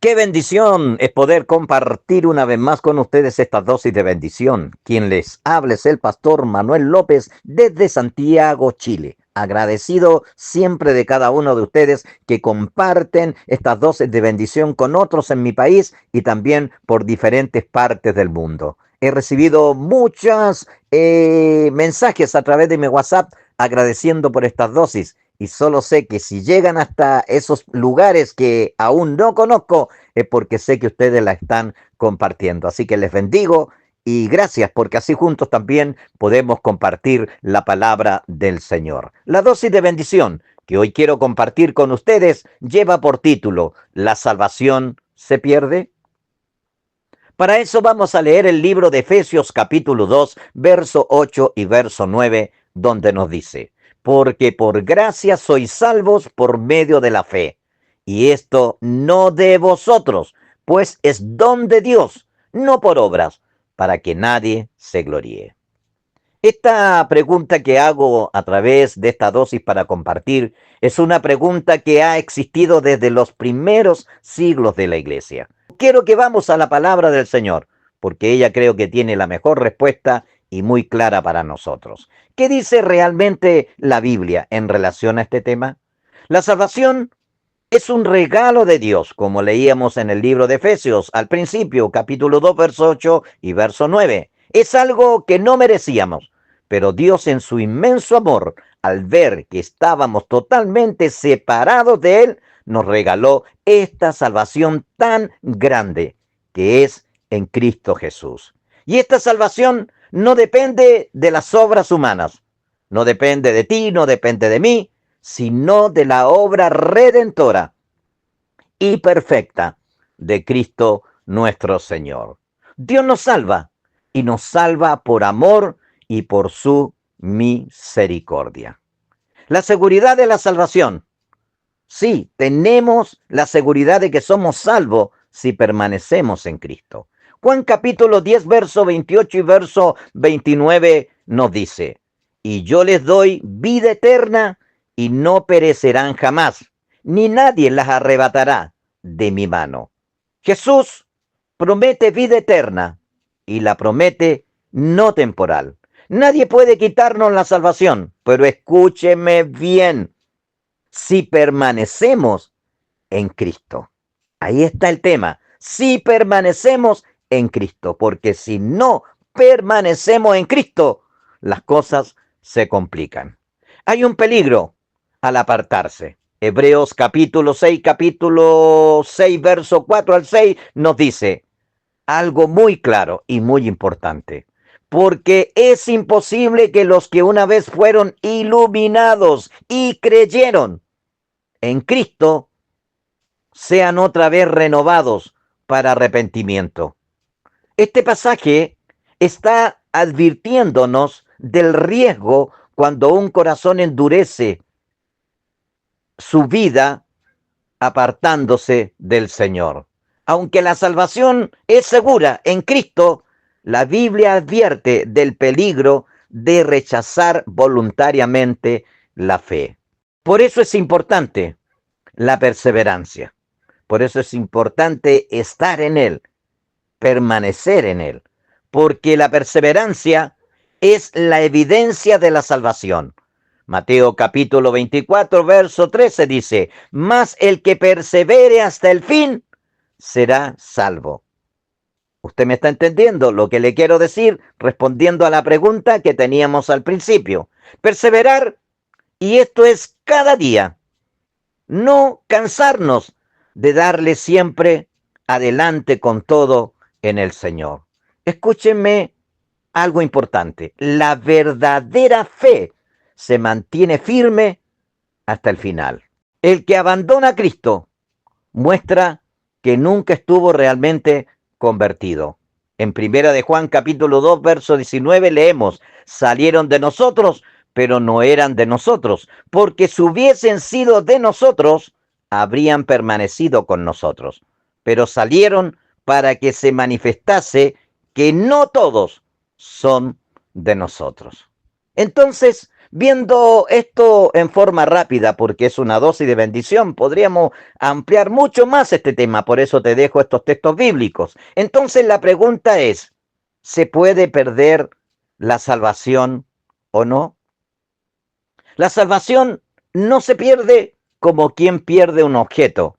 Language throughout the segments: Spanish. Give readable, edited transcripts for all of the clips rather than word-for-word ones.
Qué bendición es poder compartir una vez más con ustedes esta dosis de bendición. Quien les habla es el pastor Manuel López desde Santiago, Chile. Agradecido siempre de cada uno de ustedes que comparten estas dosis de bendición con otros en mi país y también por diferentes partes del mundo. He recibido muchos mensajes a través de mi WhatsApp agradeciendo por estas dosis. Y solo sé que si llegan hasta esos lugares que aún no conozco, es porque sé que ustedes la están compartiendo. Así que les bendigo y gracias porque así juntos también podemos compartir la palabra del Señor. La dosis de bendición que hoy quiero compartir con ustedes lleva por título ¿La salvación se pierde? Para eso vamos a leer el libro de Efesios capítulo 2, verso 8 y verso 9, donde nos dice, porque por gracia sois salvos por medio de la fe, y esto no de vosotros, pues es don de Dios, no por obras, para que nadie se gloríe. Esta pregunta que hago a través de esta dosis para compartir es una pregunta que ha existido desde los primeros siglos de la iglesia. Quiero que vamos a la palabra del Señor, porque ella creo que tiene la mejor respuesta y muy clara para nosotros. ¿Qué dice realmente la Biblia en relación a este tema? La salvación es un regalo de Dios, como leíamos en el libro de Efesios al principio, capítulo 2, verso 8 y verso 9. Es algo que no merecíamos, pero Dios en su inmenso amor, al ver que estábamos totalmente separados de Él, nos regaló esta salvación tan grande que es en Cristo Jesús. Y esta salvación no depende de las obras humanas, no depende de ti, no depende de mí, sino de la obra redentora y perfecta de Cristo nuestro Señor. Dios nos salva y nos salva por amor y por su misericordia. La seguridad de la salvación. Sí, tenemos la seguridad de que somos salvos si permanecemos en Cristo. Juan capítulo 10, verso 28 y verso 29 nos dice, y yo les doy vida eterna y no perecerán jamás, ni nadie las arrebatará de mi mano. Jesús promete vida eterna y la promete no temporal. Nadie puede quitarnos la salvación, pero escúcheme bien, si permanecemos en Cristo. Ahí está el tema. Si permanecemos en Cristo, porque si no permanecemos en Cristo, las cosas se complican. Hay un peligro al apartarse. Hebreos capítulo 6, verso 4 al 6 nos dice algo muy claro y muy importante. Porque es imposible que los que una vez fueron iluminados y creyeron en Cristo sean otra vez renovados para arrepentimiento. Este pasaje está advirtiéndonos del riesgo cuando un corazón endurece su vida apartándose del Señor. Aunque la salvación es segura en Cristo, la Biblia advierte del peligro de rechazar voluntariamente la fe. Por eso es importante la perseverancia. Por eso es importante estar en Él, permanecer en Él, porque la perseverancia es la evidencia de la salvación. Mateo capítulo 24, verso 13 dice, mas el que persevere hasta el fin será salvo. ¿Usted me está entendiendo lo que le quiero decir respondiendo a la pregunta que teníamos al principio? Perseverar, y esto es cada día, no cansarnos de darle siempre adelante con todo en el Señor. Escúchenme algo importante. La verdadera fe se mantiene firme hasta el final. El que abandona a Cristo muestra que nunca estuvo realmente convertido. En Primera de Juan capítulo 2, verso 19 leemos, salieron de nosotros, pero no eran de nosotros, porque si hubiesen sido de nosotros, habrían permanecido con nosotros. Pero salieron para que se manifestase que no todos son de nosotros. Entonces, Viendo esto en forma rápida, porque es una dosis de bendición, podríamos ampliar mucho más este tema, por eso te dejo estos textos bíblicos. Entonces la pregunta es, ¿se puede perder la salvación o no? La salvación no se pierde como quien pierde un objeto,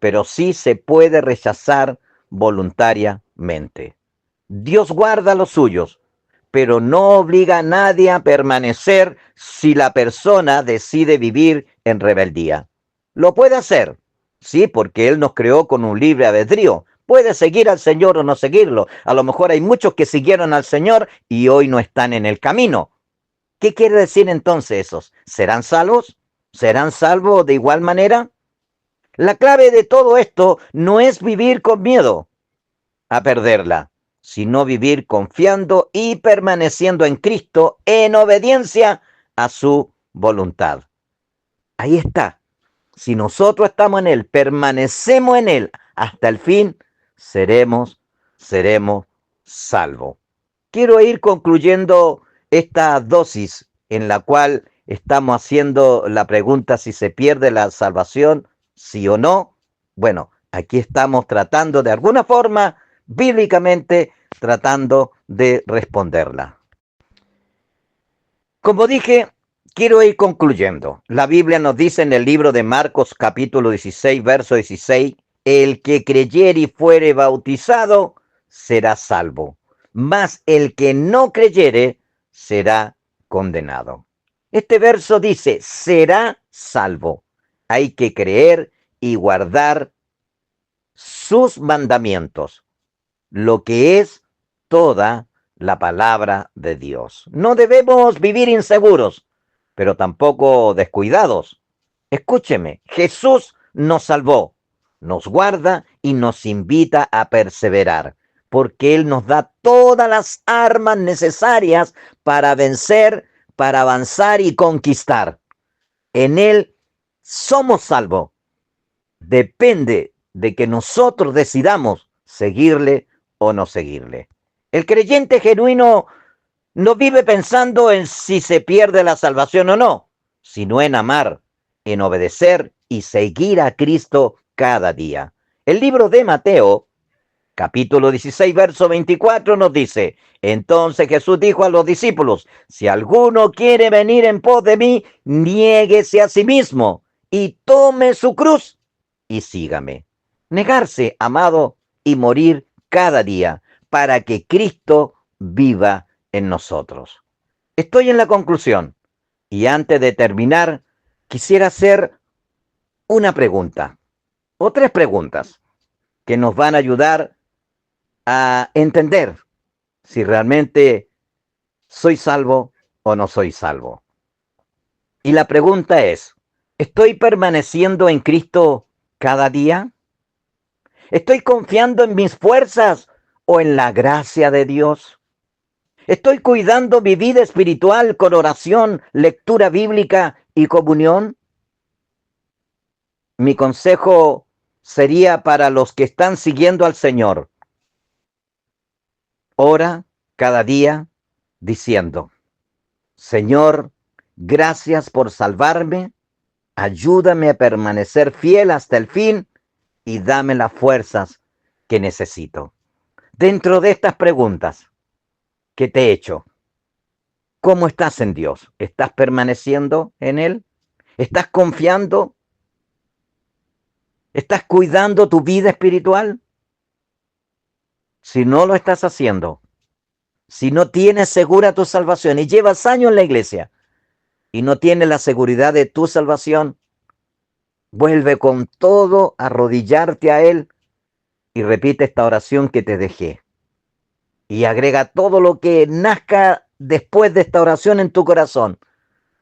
pero sí se puede rechazar voluntariamente. Dios guarda a los suyos, pero no obliga a nadie a permanecer si la persona decide vivir en rebeldía. Lo puede hacer, sí, porque Él nos creó con un libre albedrío. Puede seguir al Señor o no seguirlo. A lo mejor hay muchos que siguieron al Señor y hoy no están en el camino. ¿Qué quiere decir entonces esos? ¿Serán salvos? ¿Serán salvos de igual manera? La clave de todo esto no es vivir con miedo a perderla, sino vivir confiando y permaneciendo en Cristo en obediencia a su voluntad. Ahí está. Si nosotros estamos en Él, permanecemos en Él hasta el fin, seremos salvos. Quiero ir concluyendo esta dosis en la cual estamos haciendo la pregunta si se pierde la salvación, sí o no. Bueno, aquí estamos tratando de alguna forma, bíblicamente, tratando de responderla. Como dije, quiero ir concluyendo. La Biblia nos dice en el libro de Marcos capítulo 16, verso 16, el que creyere y fuere bautizado será salvo, mas el que no creyere será condenado. Este verso dice, será salvo. Hay que creer y guardar sus mandamientos, lo que es toda la palabra de Dios. No debemos vivir inseguros, pero tampoco descuidados. Escúcheme, Jesús nos salvó, nos guarda y nos invita a perseverar, porque Él nos da todas las armas necesarias para vencer, para avanzar y conquistar. En Él somos salvos. Depende de que nosotros decidamos seguirle o no seguirle. El creyente genuino no vive pensando en si se pierde la salvación o no, sino en amar, en obedecer y seguir a Cristo cada día. El libro de Mateo, capítulo 16, verso 24 nos dice, entonces Jesús dijo a los discípulos, si alguno quiere venir en pos de mí, niéguese a sí mismo y tome su cruz y sígame. Negarse, amado, y morir cada día para que Cristo viva en nosotros. Estoy en la conclusión y antes de terminar quisiera hacer una pregunta o tres preguntas que nos van a ayudar a entender si realmente soy salvo o no soy salvo. Y la pregunta es, ¿estoy permaneciendo en Cristo cada día? ¿Estoy confiando en mis fuerzas o en la gracia de Dios? ¿Estoy cuidando mi vida espiritual con oración, lectura bíblica y comunión? Mi consejo sería para los que están siguiendo al Señor. Ora cada día diciendo, Señor, gracias por salvarme, ayúdame a permanecer fiel hasta el fin y dame las fuerzas que necesito. Dentro de estas preguntas que te he hecho, ¿cómo estás en Dios? ¿Estás permaneciendo en Él? ¿Estás confiando? ¿Estás cuidando tu vida espiritual? Si no lo estás haciendo, si no tienes segura tu salvación y llevas años en la iglesia y no tienes la seguridad de tu salvación, vuelve con todo a arrodillarte a Él y repite esta oración que te dejé. Y agrega todo lo que nazca después de esta oración en tu corazón.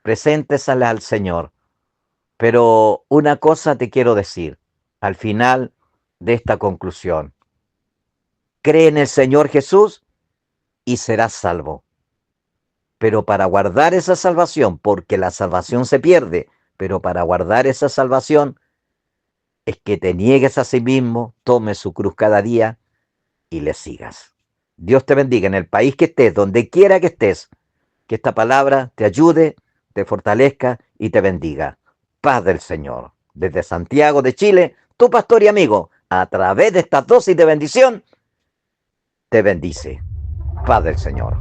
Preséntesela al Señor. Pero una cosa te quiero decir al final de esta conclusión. Cree en el Señor Jesús y serás salvo. Pero para guardar esa salvación, porque la salvación se pierde, pero para guardar esa salvación es que te niegues a sí mismo, tomes su cruz cada día y le sigas. Dios te bendiga en el país que estés, donde quiera que estés, que esta palabra te ayude, te fortalezca y te bendiga. Paz del Señor. Desde Santiago de Chile, tu pastor y amigo, a través de esta dosis de bendición, te bendice. Paz del Señor.